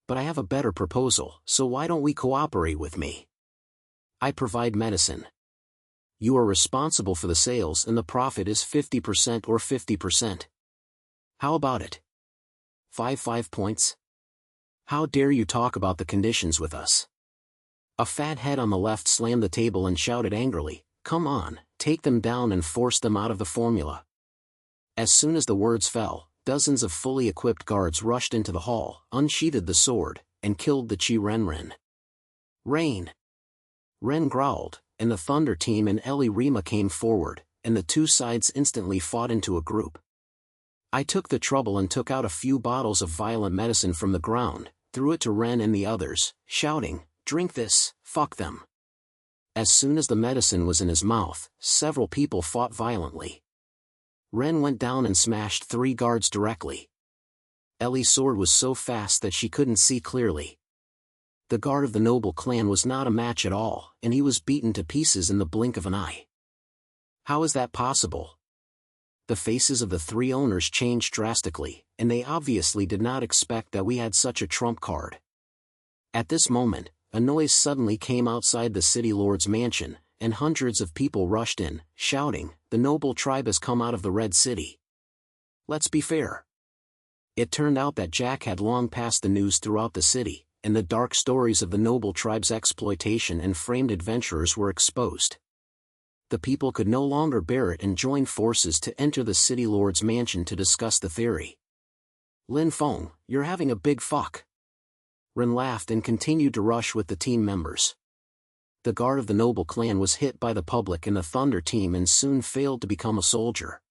Speaker 1: But I have a better proposal, so why don't we cooperate with me? I provide medicine. You are responsible for the sales and the profit is 50% or 50%. How about it? 5 points? How dare you talk about the conditions with us?" A fat head on the left slammed the table and shouted angrily, "Come on, take them down and force them out of the formula. As soon as the words fell, dozens of fully equipped guards rushed into the hall, unsheathed the sword, and killed the Chi Renren. Rain! Ren growled, and the Thunder team and Ellie Rima came forward, and the two sides instantly fought into a group. I took the trouble and took out a few bottles of violent medicine from the ground, threw it to Ren and the others, shouting, "Drink this, fuck them." As soon as the medicine was in his mouth, several people fought violently. Ren went down and smashed 3 guards directly. Ellie's sword was so fast that she couldn't see clearly. The guard of the noble clan was not a match at all, and he was beaten to pieces in the blink of an eye. How is that possible? The faces of the 3 owners changed drastically, and they obviously did not expect that we had such a trump card. At this moment, a noise suddenly came outside the city lord's mansion, and hundreds of people rushed in, shouting, "The noble tribe has come out of the Red City." Let's be fair. It turned out that Jack had long passed the news throughout the city, and the dark stories of the noble tribe's exploitation and framed adventurers were exposed. The people could no longer bear it and joined forces to enter the city lord's mansion to discuss the theory. "Lin Feng, you're having a big fuck." Ren laughed and continued to rush with the team members. The guard of the noble clan was hit by the public and the Thunder team and soon failed to become a soldier.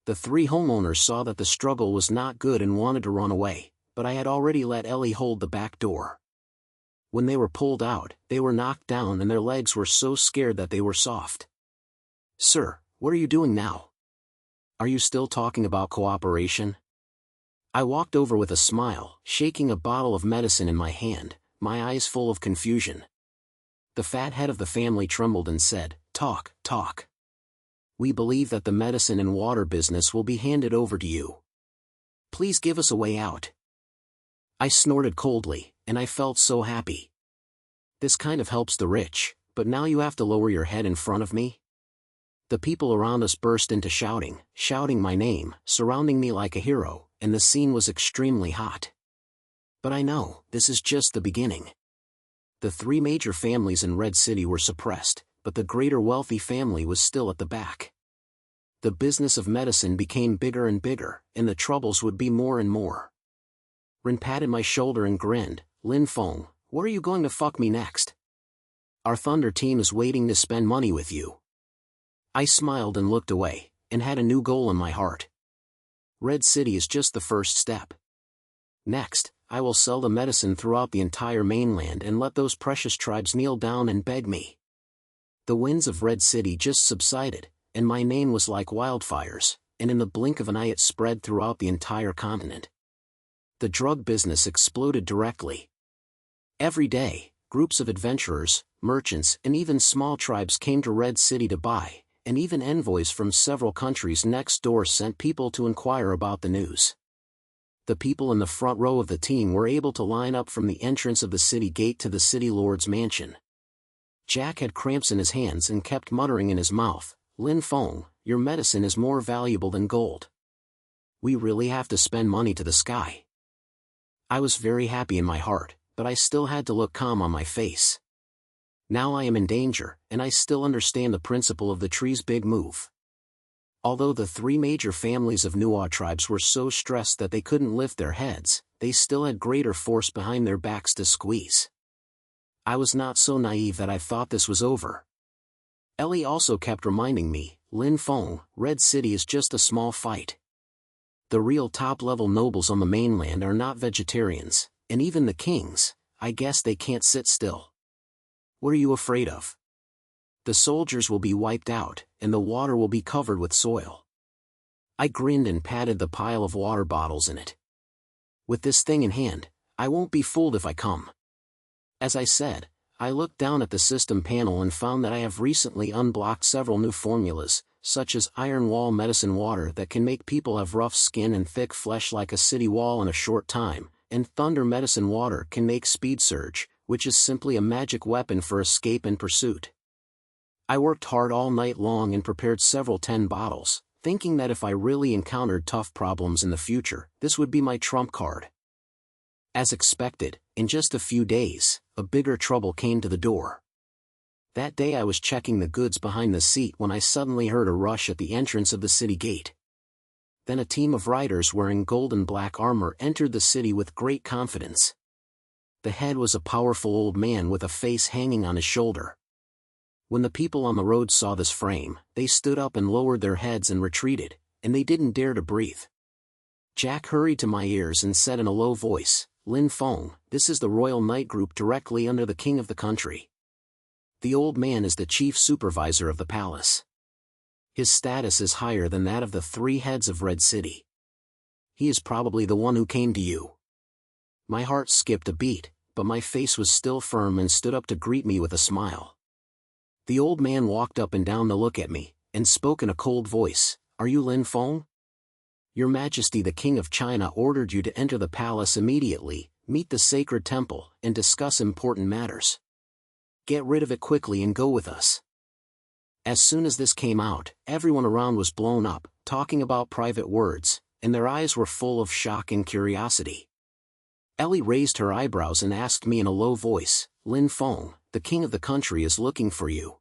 Speaker 1: The 3 homeowners saw that the struggle was not good and wanted to run away, but I had already let Ellie hold the back door. When they were pulled out, they were knocked down and their legs were so scared that they were soft. "Sir, what are you doing now? Are you still talking about cooperation?" I walked over with a smile, shaking a bottle of medicine in my hand, my eyes full of confusion. The fat head of the family trembled and said, "Talk, talk. We believe that the medicine and water business will be handed over to you. Please give us a way out." I snorted coldly, and I felt so happy. This kind of helps the rich, but now you have to lower your head in front of me? The people around us burst into shouting my name, surrounding me like a hero, and the scene was extremely hot. But I know, this is just the beginning. The 3 major families in Red City were suppressed, but the greater wealthy family was still at the back. The business of medicine became bigger and bigger, and the troubles would be more and more. Ren patted my shoulder and grinned, "Lin Feng, where are you going to fuck me next? Our Thunder team is waiting to spend money with you." I smiled and looked away, and had a new goal in my heart. Red City is just the first step. Next, I will sell the medicine throughout the entire mainland and let those precious tribes kneel down and beg me. The winds of Red City just subsided, and my name was like wildfires, and in the blink of an eye it spread throughout the entire continent. The drug business exploded directly. Every day, groups of adventurers, merchants, and even small tribes came to Red City to buy, and even envoys from several countries next door sent people to inquire about the news. The people in the front row of the team were able to line up from the entrance of the city gate to the city lord's mansion. Jack had cramps in his hands and kept muttering in his mouth, "Lin Feng, your medicine is more valuable than gold. We really have to spend money to the sky." I was very happy in my heart, but I still had to look calm on my face. Now I am in danger, and I still understand the principle of the tree's big move. Although the 3 major families of Nuwa tribes were so stressed that they couldn't lift their heads, they still had greater force behind their backs to squeeze. I was not so naive that I thought this was over. Ellie also kept reminding me, "Lin Feng, Red City is just a small fight. The real top-level nobles on the mainland are not vegetarians, and even the kings, I guess they can't sit still. What are you afraid of? The soldiers will be wiped out, and the water will be covered with soil." I grinned and patted the pile of water bottles in it. "With this thing in hand, I won't be fooled if I come." As I said, I looked down at the system panel and found that I have recently unblocked several new formulas, such as Iron Wall Medicine Water that can make people have rough skin and thick flesh like a city wall in a short time, and Thunder Medicine Water can make Speed Surge, which is simply a magic weapon for escape and pursuit. I worked hard all night long and prepared several 10 bottles, thinking that if I really encountered tough problems in the future, this would be my trump card. As expected, in just a few days, a bigger trouble came to the door. That day I was checking the goods behind the seat when I suddenly heard a rush at the entrance of the city gate. Then a team of riders wearing gold and black armor entered the city with great confidence. The head was a powerful old man with a face hanging on his shoulder. When the people on the road saw this frame, they stood up and lowered their heads and retreated, and they didn't dare to breathe. Jack hurried to my ears and said in a low voice, "Lin Feng, this is the Royal Knight Group directly under the king of the country. The old man is the chief supervisor of the palace. His status is higher than that of the three heads of Red City. He is probably the one who came to you." My heart skipped a beat, but my face was still firm and stood up to greet me with a smile. The old man walked up and down to look at me, and spoke in a cold voice, "Are you Lin Feng? Your Majesty the King of China ordered you to enter the palace immediately, meet the sacred temple, and discuss important matters. Get rid of it quickly and go with us." As soon as this came out, everyone around was blown up, talking about private words, and their eyes were full of shock and curiosity. Ellie raised her eyebrows and asked me in a low voice, "Lin Feng, the king of the country is looking for you.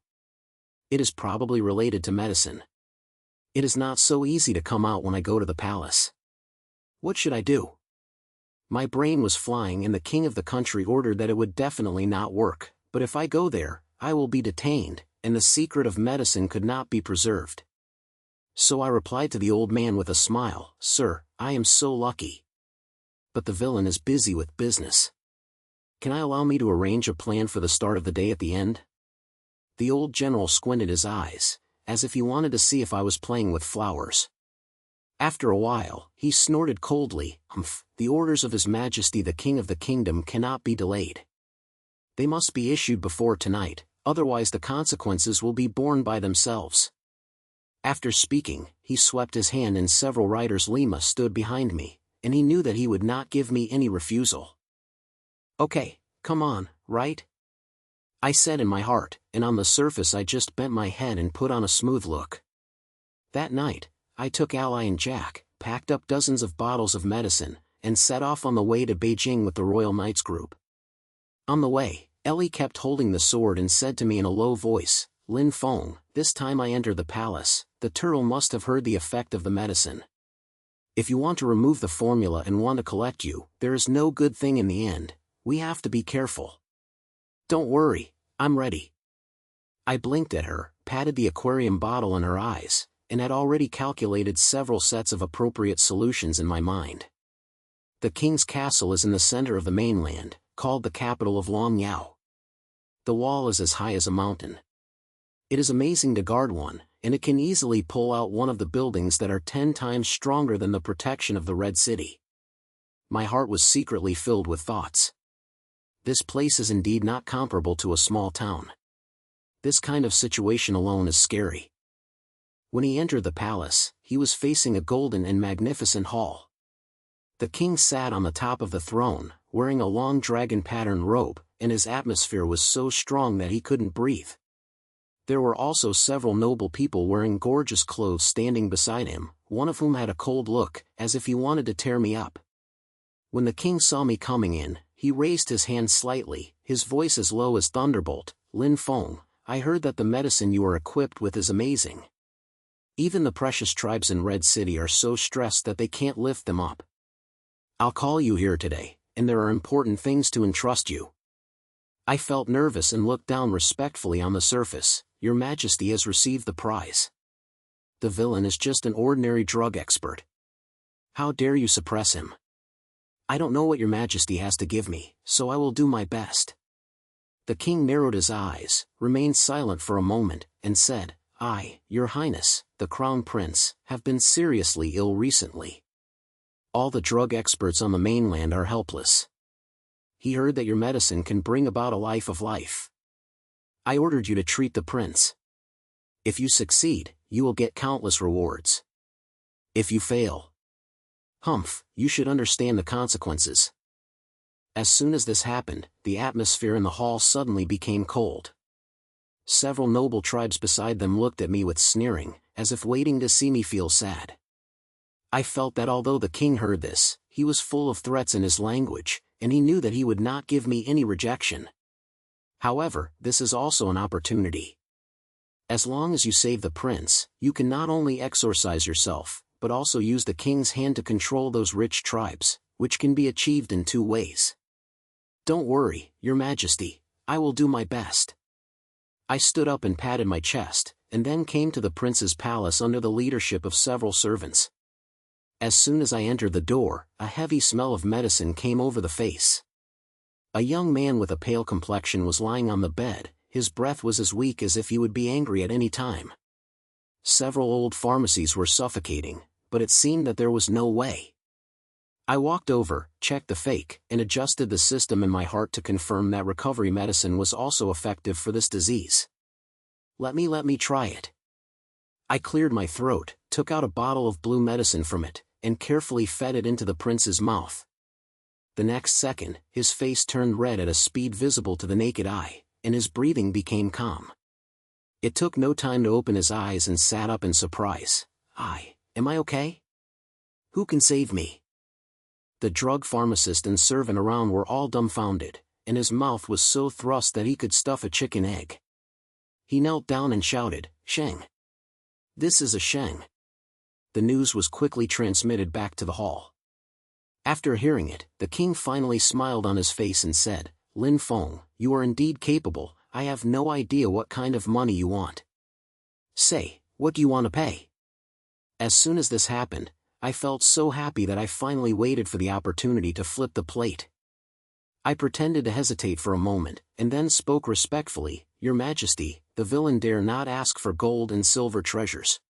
Speaker 1: It is probably related to medicine. It is not so easy to come out when I go to the palace. What should I do?" My brain was flying and the king of the country ordered that it would definitely not work, but if I go there, I will be detained, and the secret of medicine could not be preserved. So I replied to the old man with a smile, "Sir, I am so lucky. But the villain is busy with business. Can I allow me to arrange a plan for the start of the day at the end?" The old general squinted his eyes, as if he wanted to see if I was playing with flowers. After a while, he snorted coldly, "Humph, the orders of His Majesty the King of the Kingdom cannot be delayed. They must be issued before tonight, otherwise the consequences will be borne by themselves." After speaking, he swept his hand and several riders. Lima stood behind me, and he knew that he would not give me any refusal. "Okay, come on, right?" I said in my heart, and on the surface I just bent my head and put on a smooth look. That night, I took Ally and Jack, packed up dozens of bottles of medicine, and set off on the way to Beijing with the Royal Knights Group. On the way, Ellie kept holding the sword and said to me in a low voice, "Lin Feng, this time I enter the palace, the turtle must have heard the effect of the medicine. If you want to remove the formula and want to collect you, there is no good thing in the end. We have to be careful. Don't worry, I'm ready." I blinked at her, patted the aquarium bottle in her eyes, and had already calculated several sets of appropriate solutions in my mind. The king's castle is in the center of the mainland, called the capital of Longyao. The wall is as high as a mountain. It is amazing to guard one, and it can easily pull out one of the buildings that are 10 times stronger than the protection of the Red City. My heart was secretly filled with thoughts. This place is indeed not comparable to a small town. This kind of situation alone is scary. When he entered the palace, he was facing a golden and magnificent hall. The king sat on the top of the throne, wearing a long dragon-patterned robe, and his atmosphere was so strong that he couldn't breathe. There were also several noble people wearing gorgeous clothes standing beside him, one of whom had a cold look, as if he wanted to tear me up. When the king saw me coming in, he raised his hand slightly, his voice as low as thunderbolt, "Lin Feng, I heard that the medicine you are equipped with is amazing. Even the precious tribes in Red City are so stressed that they can't lift them up. I'll call you here today, and there are important things to entrust you." I felt nervous and looked down respectfully on the surface. "Your Majesty has received the prize. The villain is just an ordinary drug expert. How dare you suppress him? I don't know what your Majesty has to give me, so I will do my best." The king narrowed his eyes, remained silent for a moment, and said, "I, Your Highness, the Crown Prince, have been seriously ill recently. All the drug experts on the mainland are helpless. He heard that your medicine can bring about a life. I ordered you to treat the prince. If you succeed, you will get countless rewards. If you fail, humph, you should understand the consequences." As soon as this happened, the atmosphere in the hall suddenly became cold. Several noble tribes beside them looked at me with sneering, as if waiting to see me feel sad. I felt that although the king heard this, he was full of threats in his language, and he knew that he would not give me any rejection. However, this is also an opportunity. As long as you save the prince, you can not only exorcise yourself, but also use the king's hand to control those rich tribes, which can be achieved in 2 ways. Don't worry, your majesty, I will do my best. I stood up and patted my chest, and then came to the prince's palace under the leadership of several servants. As soon as I entered the door, a heavy smell of medicine came over the face. A young man with a pale complexion was lying on the bed, his breath was as weak as if he would be angry at any time. Several old pharmacies were suffocating, but it seemed that there was no way. I walked over, checked the fake, and adjusted the system in my heart to confirm that recovery medicine was also effective for this disease. Let me try it. I cleared my throat, took out a bottle of blue medicine from it, and carefully fed it into the prince's mouth. The next second, his face turned red at a speed visible to the naked eye, and his breathing became calm. It took no time to open his eyes and sat up in surprise. Am I okay? Who can save me? The drug pharmacist and servant around were all dumbfounded, and his mouth was so thrust that he could stuff a chicken egg. He knelt down and shouted, "Sheng! This is a Sheng!" The news was quickly transmitted back to the hall. After hearing it, the king finally smiled on his face and said, "Lin Feng, you are indeed capable. I have no idea what kind of money you want. Say, what do you want to pay?" As soon as this happened, I felt so happy that I finally waited for the opportunity to flip the plate. I pretended to hesitate for a moment, and then spoke respectfully, "Your Majesty, the villain dare not ask for gold and silver treasures.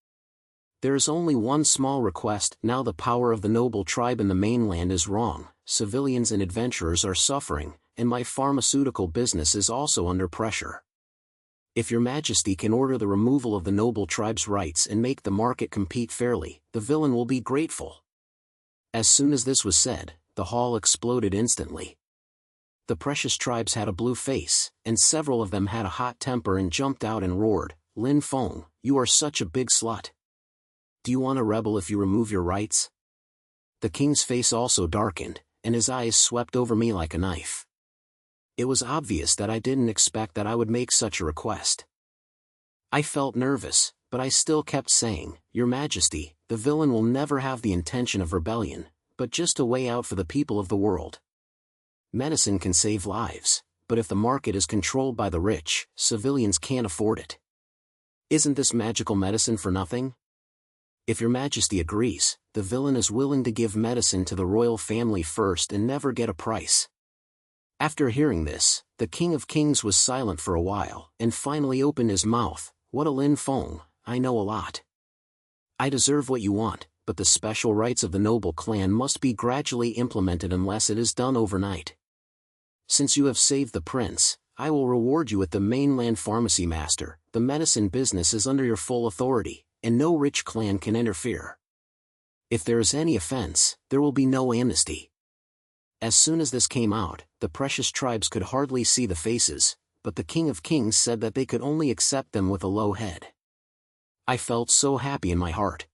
Speaker 1: There is only one small request. Now the power of the noble tribe in the mainland is wrong, civilians and adventurers are suffering, and my pharmaceutical business is also under pressure. If your majesty can order the removal of the noble tribe's rights and make the market compete fairly, the villain will be grateful." As soon as this was said, the hall exploded instantly. The precious tribes had a blue face, and several of them had a hot temper and jumped out and roared, "Lin Feng, you are such a big slut. Do you want to rebel if you remove your rights?" The king's face also darkened, and his eyes swept over me like a knife. It was obvious that I didn't expect that I would make such a request. I felt nervous, but I still kept saying, "Your Majesty, the villain will never have the intention of rebellion, but just a way out for the people of the world. Medicine can save lives, but if the market is controlled by the rich, civilians can't afford it. Isn't this magical medicine for nothing? If your Majesty agrees, the villain is willing to give medicine to the royal family first and never get a price." After hearing this, the King of Kings was silent for a while, and finally opened his mouth, "What a Lin Feng, I know a lot. I deserve what you want, but the special rights of the noble clan must be gradually implemented unless it is done overnight. Since you have saved the prince, I will reward you with the mainland pharmacy master. The medicine business is under your full authority, and no rich clan can interfere. If there is any offense, there will be no amnesty." As soon as this came out, the precious tribes could hardly see the faces, but the King of Kings said that they could only accept them with a low head. I felt so happy in my heart.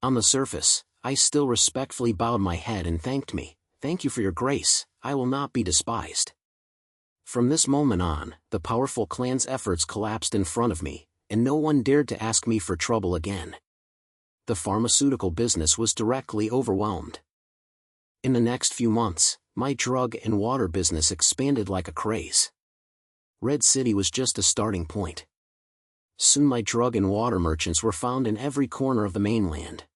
Speaker 1: On the surface, I still respectfully bowed my head and thanked me, "Thank you for your grace, I will not be despised." From this moment on, the powerful clan's efforts collapsed in front of me, and no one dared to ask me for trouble again. The pharmaceutical business was directly overwhelmed. In the next few months, my drug and water business expanded like a craze. Red City was just a starting point. Soon my drug and water merchants were found in every corner of the mainland.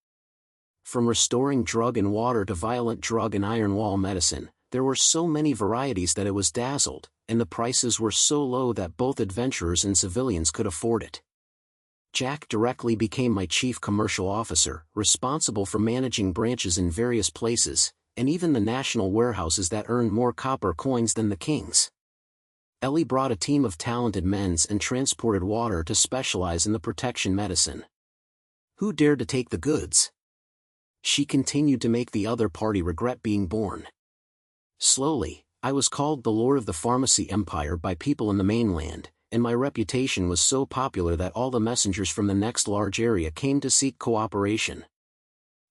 Speaker 1: From restoring drug and water to violent drug and iron wall medicine, there were so many varieties that it was dazzled, and the prices were so low that both adventurers and civilians could afford it. Jack directly became my chief commercial officer, responsible for managing branches in various places, and even the national warehouses that earned more copper coins than the king's. Ellie brought a team of talented men and transported water to specialize in the protection medicine. Who dared to take the goods? She continued to make the other party regret being born. Slowly, I was called the Lord of the Pharmacy Empire by people in the mainland, and my reputation was so popular that all the messengers from the next large area came to seek cooperation.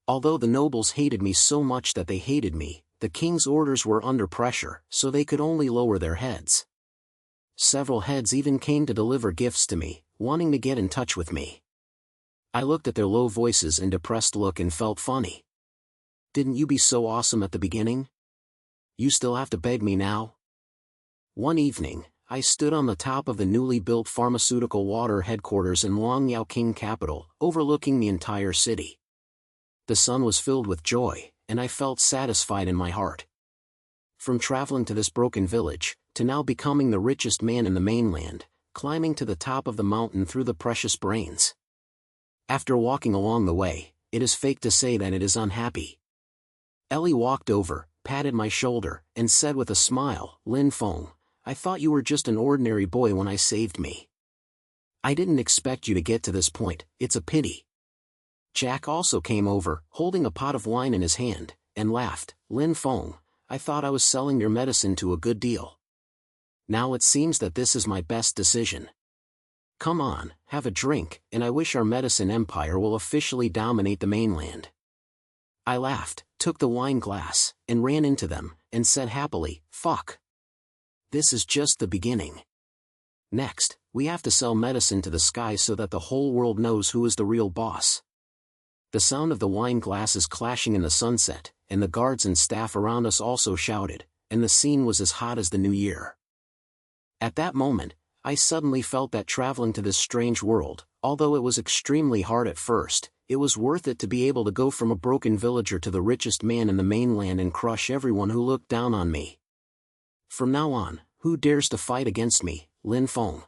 Speaker 1: Although the nobles hated me so much that they hated me, the king's orders were under pressure, so they could only lower their heads. Several heads even came to deliver gifts to me, wanting to get in touch with me. I looked at their low voices and depressed look and felt funny. Didn't you be so awesome at the beginning? You still have to beg me now? One evening, I stood on the top of the newly built pharmaceutical water headquarters in Longyao capital, overlooking the entire city. The sun was filled with joy, and I felt satisfied in my heart. From traveling to this broken village, to now becoming the richest man in the mainland, climbing to the top of the mountain through the precious brains. After walking along the way, it is fake to say that it is unhappy. Ellie walked over, patted my shoulder, and said with a smile, "Lin Feng, I thought you were just an ordinary boy when I saved me. I didn't expect you to get to this point, it's a pity." Jack also came over, holding a pot of wine in his hand, and laughed. "Lin Feng, I thought I was selling your medicine to a good deal. Now it seems that this is my best decision. Come on, have a drink, and I wish our medicine empire will officially dominate the mainland." I laughed, took the wine glass, and ran into them, and said happily, "Fuck. This is just the beginning. Next, we have to sell medicine to the sky so that the whole world knows who is the real boss." The sound of the wine glasses clashing in the sunset, and the guards and staff around us also shouted, and the scene was as hot as the new year. At that moment, I suddenly felt that traveling to this strange world, although it was extremely hard at first, it was worth it to be able to go from a broken villager to the richest man in the mainland and crush everyone who looked down on me. From now on, who dares to fight against me, Lin Feng?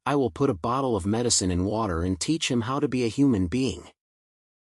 Speaker 1: I will put a bottle of medicine in water and teach him how to be a human being.